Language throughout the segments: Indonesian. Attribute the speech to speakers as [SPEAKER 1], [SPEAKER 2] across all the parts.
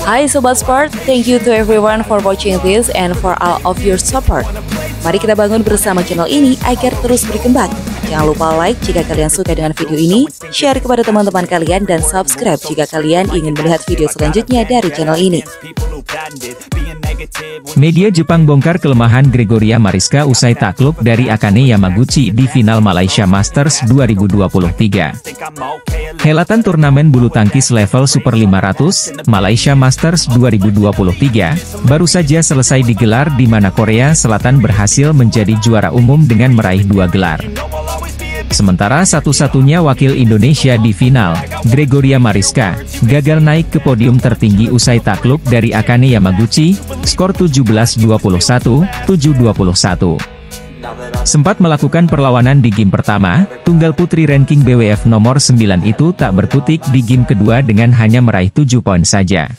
[SPEAKER 1] Hai Sobat Sport, thank you to everyone for watching this and for all of your support. Mari kita bangun bersama channel ini agar terus berkembang. Jangan lupa like jika kalian suka dengan video ini, share kepada teman-teman kalian, dan subscribe jika kalian ingin melihat video selanjutnya dari channel ini.
[SPEAKER 2] Media Jepang bongkar kelemahan Gregoria Mariska usai takluk dari Akane Yamaguchi di final Malaysia Masters 2023. Helatan turnamen bulu tangkis level Super 500, Malaysia Masters 2023, baru saja selesai digelar di mana Korea Selatan berhasil menjadi juara umum dengan meraih 2 gelar. Sementara satu-satunya wakil Indonesia di final, Gregoria Mariska, gagal naik ke podium tertinggi usai takluk dari Akane Yamaguchi, skor 17-21, 7-21. Sempat melakukan perlawanan di game pertama, tunggal putri ranking BWF nomor 9 itu tak berkutik di game kedua dengan hanya meraih 7 poin saja.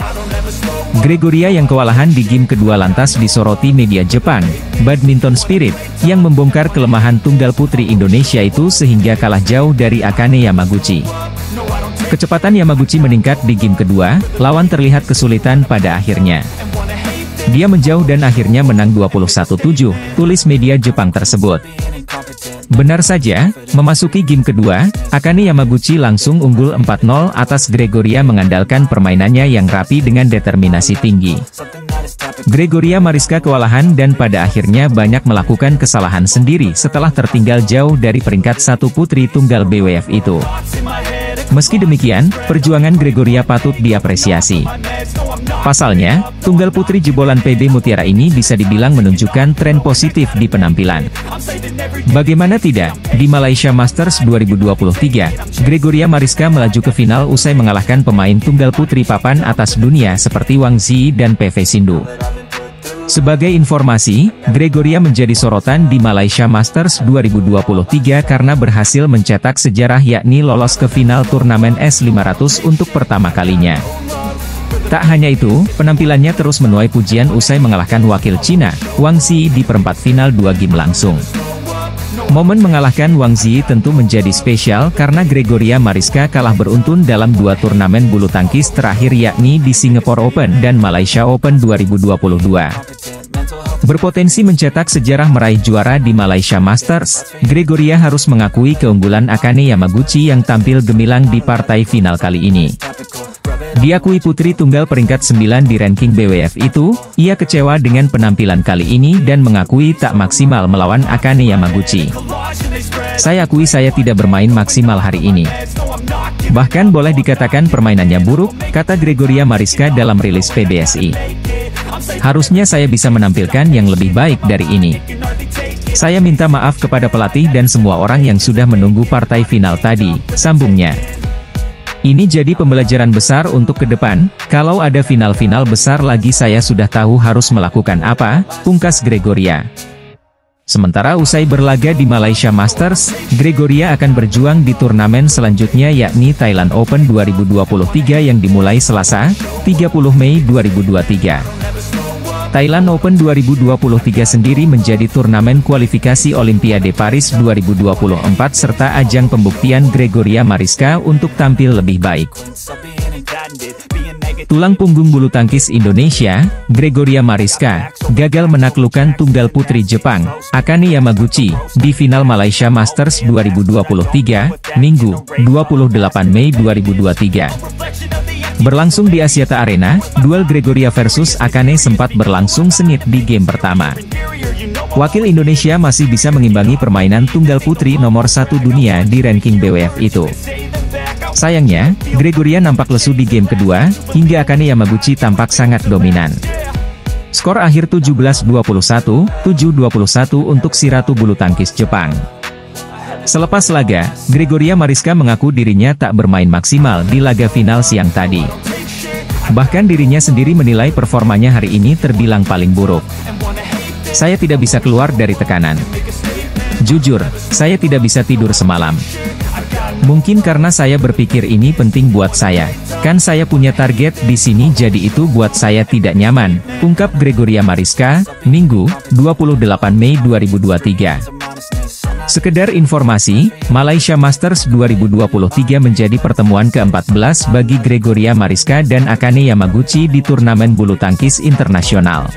[SPEAKER 2] Gregoria yang kewalahan di game kedua lantas disoroti media Jepang, Badminton Spirit, yang membongkar kelemahan tunggal putri Indonesia itu sehingga kalah jauh dari Akane Yamaguchi. Kecepatan Yamaguchi meningkat di game kedua, lawan terlihat kesulitan pada akhirnya. Dia menjauh dan akhirnya menang 21-7, tulis media Jepang tersebut. Benar saja, memasuki game kedua, Akane Yamaguchi langsung unggul 4-0 atas Gregoria mengandalkan permainannya yang rapi dengan determinasi tinggi. Gregoria Mariska kewalahan dan pada akhirnya banyak melakukan kesalahan sendiri setelah tertinggal jauh dari peringkat 1 putri tunggal BWF itu. Meski demikian, perjuangan Gregoria patut diapresiasi. Pasalnya, tunggal putri jebolan PB Mutiara ini bisa dibilang menunjukkan tren positif di penampilan. Bagaimana tidak, di Malaysia Masters 2023, Gregoria Mariska melaju ke final usai mengalahkan pemain tunggal putri papan atas dunia seperti Wang Zi dan PV Sindhu. Sebagai informasi, Gregoria menjadi sorotan di Malaysia Masters 2023 karena berhasil mencetak sejarah yakni lolos ke final turnamen S500 untuk pertama kalinya. Tak hanya itu, penampilannya terus menuai pujian usai mengalahkan wakil Cina, Wang Zi di perempat final 2 game langsung. Momen mengalahkan Wang Zi tentu menjadi spesial karena Gregoria Mariska kalah beruntun dalam 2 turnamen bulu tangkis terakhir yakni di Singapore Open dan Malaysia Open 2022. Berpotensi mencetak sejarah meraih juara di Malaysia Masters, Gregoria harus mengakui keunggulan Akane Yamaguchi yang tampil gemilang di partai final kali ini. Diakui putri tunggal peringkat 9 di ranking BWF itu, ia kecewa dengan penampilan kali ini dan mengakui tak maksimal melawan Akane Yamaguchi. Saya akui saya tidak bermain maksimal hari ini. Bahkan boleh dikatakan permainannya buruk, kata Gregoria Mariska dalam rilis PBSI. Harusnya saya bisa menampilkan yang lebih baik dari ini. Saya minta maaf kepada pelatih dan semua orang yang sudah menunggu partai final tadi, sambungnya. Ini jadi pembelajaran besar untuk ke depan, kalau ada final-final besar lagi saya sudah tahu harus melakukan apa, pungkas Gregoria. Sementara usai berlaga di Malaysia Masters, Gregoria akan berjuang di turnamen selanjutnya yakni Thailand Open 2023 yang dimulai Selasa, 30 Mei 2023. Thailand Open 2023 sendiri menjadi turnamen kualifikasi Olimpiade Paris 2024 serta ajang pembuktian Gregoria Mariska untuk tampil lebih baik. Tulang punggung bulu tangkis Indonesia, Gregoria Mariska, gagal menaklukkan tunggal putri Jepang, Akane Yamaguchi, di final Malaysia Masters 2023, Minggu, 28 Mei 2023. Berlangsung di Axiata Arena, duel Gregoria versus Akane sempat berlangsung sengit di game pertama. Wakil Indonesia masih bisa mengimbangi permainan tunggal putri nomor 1 dunia di ranking BWF itu. Sayangnya, Gregoria nampak lesu di game kedua, hingga Akane Yamaguchi tampak sangat dominan. Skor akhir 17-21, 7-21 untuk si ratu bulu tangkis Jepang. Selepas laga, Gregoria Mariska mengaku dirinya tak bermain maksimal di laga final siang tadi. Bahkan dirinya sendiri menilai performanya hari ini terbilang paling buruk. Saya tidak bisa keluar dari tekanan. Jujur, saya tidak bisa tidur semalam. Mungkin karena saya berpikir ini penting buat saya. Kan saya punya target di sini jadi itu buat saya tidak nyaman, ungkap Gregoria Mariska, Minggu, 28 Mei 2023. Sekedar informasi, Malaysia Masters 2023 menjadi pertemuan ke-14 bagi Gregoria Mariska dan Akane Yamaguchi di turnamen bulu tangkis internasional.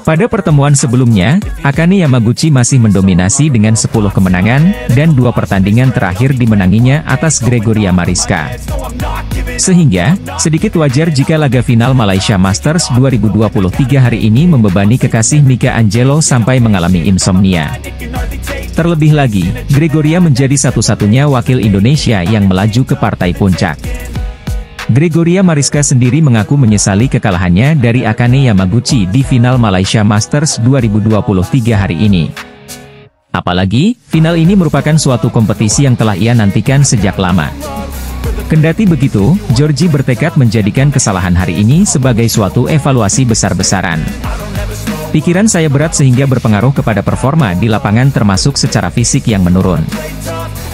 [SPEAKER 2] Pada pertemuan sebelumnya, Akane Yamaguchi masih mendominasi dengan 10 kemenangan, dan 2 pertandingan terakhir dimenanginya atas Gregoria Mariska. Sehingga, sedikit wajar jika laga final Malaysia Masters 2023 hari ini membebani kekasih Mika Angelo sampai mengalami insomnia. Terlebih lagi, Gregoria menjadi satu-satunya wakil Indonesia yang melaju ke partai puncak. Gregoria Mariska sendiri mengaku menyesali kekalahannya dari Akane Yamaguchi di final Malaysia Masters 2023 hari ini. Apalagi, final ini merupakan suatu kompetisi yang telah ia nantikan sejak lama. Kendati begitu, Georgie bertekad menjadikan kesalahan hari ini sebagai suatu evaluasi besar-besaran. Pikiran saya berat sehingga berpengaruh kepada performa di lapangan termasuk secara fisik yang menurun.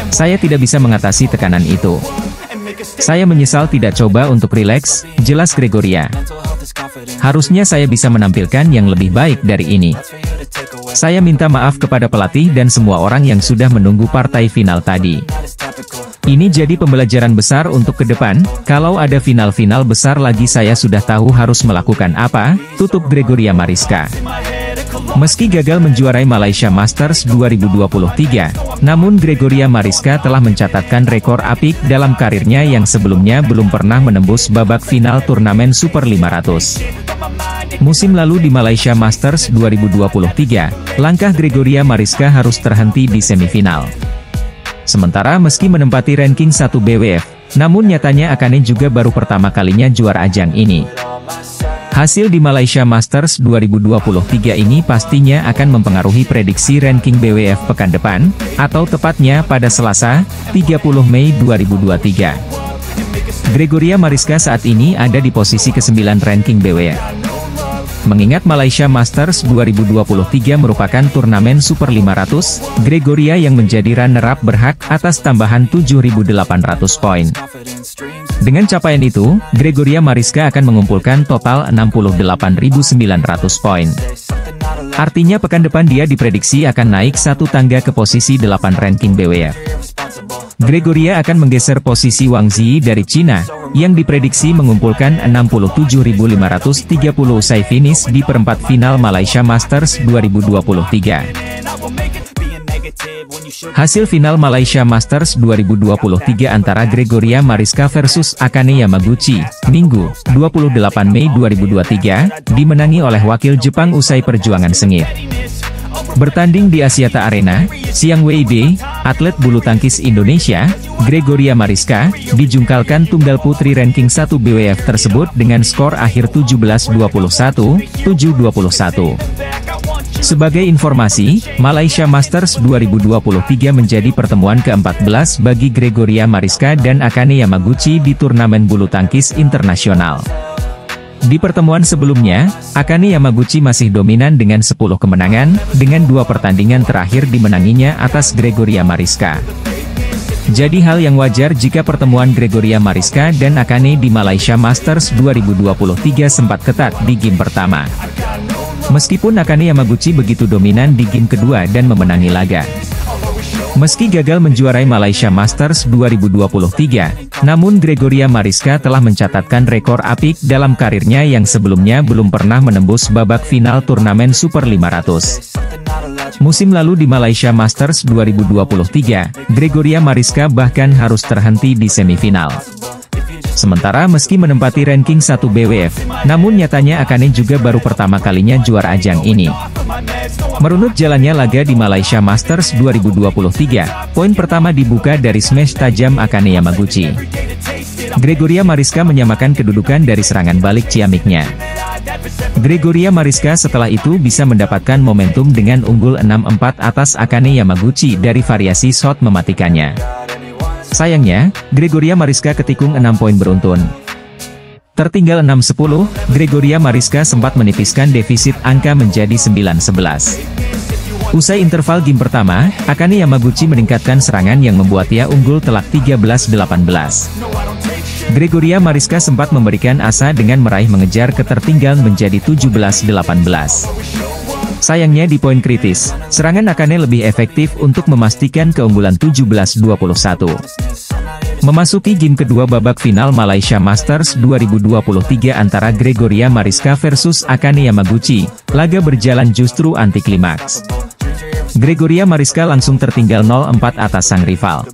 [SPEAKER 2] Saya tidak bisa mengatasi tekanan itu. Saya menyesal tidak coba untuk rileks, jelas Gregoria. Harusnya saya bisa menampilkan yang lebih baik dari ini. Saya minta maaf kepada pelatih dan semua orang yang sudah menunggu partai final tadi. Ini jadi pembelajaran besar untuk ke depan, kalau ada final-final besar lagi saya sudah tahu harus melakukan apa, tutup Gregoria Mariska. Meski gagal menjuarai Malaysia Masters 2023, namun Gregoria Mariska telah mencatatkan rekor apik dalam karirnya yang sebelumnya belum pernah menembus babak final turnamen Super 500. Musim lalu di Malaysia Masters 2023, langkah Gregoria Mariska harus terhenti di semifinal. Sementara meski menempati ranking 1 BWF, namun nyatanya Akane juga baru pertama kalinya juara ajang ini. Hasil di Malaysia Masters 2023 ini pastinya akan mempengaruhi prediksi ranking BWF pekan depan, atau tepatnya pada Selasa, 30 Mei 2023. Gregoria Mariska saat ini ada di posisi ke-9 ranking BWF. Mengingat Malaysia Masters 2023 merupakan turnamen Super 500, Gregoria yang menjadi runner-up berhak atas tambahan 7.800 poin. Dengan capaian itu, Gregoria Mariska akan mengumpulkan total 68.900 poin. Artinya pekan depan dia diprediksi akan naik satu tangga ke posisi 8 ranking BWF. Gregoria akan menggeser posisi Wang Zi dari Cina, yang diprediksi mengumpulkan 67.530 usai finish di perempat final Malaysia Masters 2023. Hasil final Malaysia Masters 2023 antara Gregoria Mariska versus Akane Yamaguchi, Minggu, 28 Mei 2023, dimenangi oleh wakil Jepang usai perjuangan sengit. Bertanding di Axiata Arena, Siang WIB, atlet bulu tangkis Indonesia, Gregoria Mariska, dijungkalkan tunggal putri ranking 1 BWF tersebut dengan skor akhir 17-21, 7-21. Sebagai informasi, Malaysia Masters 2023 menjadi pertemuan ke-14 bagi Gregoria Mariska dan Akane Yamaguchi di turnamen bulu tangkis internasional. Di pertemuan sebelumnya, Akane Yamaguchi masih dominan dengan 10 kemenangan, dengan 2 pertandingan terakhir dimenanginya atas Gregoria Mariska. Jadi hal yang wajar jika pertemuan Gregoria Mariska dan Akane di Malaysia Masters 2023 sempat ketat di game pertama. Meskipun Akane Yamaguchi begitu dominan di game kedua dan memenangi laga. Meski gagal menjuarai Malaysia Masters 2023, namun Gregoria Mariska telah mencatatkan rekor apik dalam karirnya yang sebelumnya belum pernah menembus babak final turnamen Super 500. Musim lalu di Malaysia Masters 2023, Gregoria Mariska bahkan harus terhenti di semifinal. Sementara meski menempati ranking 1 BWF, namun nyatanya Akane juga baru pertama kalinya juara ajang ini. Merunut jalannya laga di Malaysia Masters 2023, poin pertama dibuka dari smash tajam Akane Yamaguchi. Gregoria Mariska menyamakan kedudukan dari serangan balik ciamiknya. Gregoria Mariska setelah itu bisa mendapatkan momentum dengan unggul 6-4 atas Akane Yamaguchi dari variasi shot mematikannya. Sayangnya, Gregoria Mariska ketikung 6 poin beruntun. Tertinggal 6-10, Gregoria Mariska sempat menipiskan defisit angka menjadi 9-11. Usai interval game pertama, Akane Yamaguchi meningkatkan serangan yang membuat ia unggul telak 13-18. Gregoria Mariska sempat memberikan asa dengan meraih mengejar ketertinggalan menjadi 17-18. Sayangnya di poin kritis, serangan Akane lebih efektif untuk memastikan keunggulan 17-21. Memasuki game kedua babak final Malaysia Masters 2023 antara Gregoria Mariska versus Akane Yamaguchi, laga berjalan justru anti klimaks. Gregoria Mariska langsung tertinggal 0-4 atas sang rival.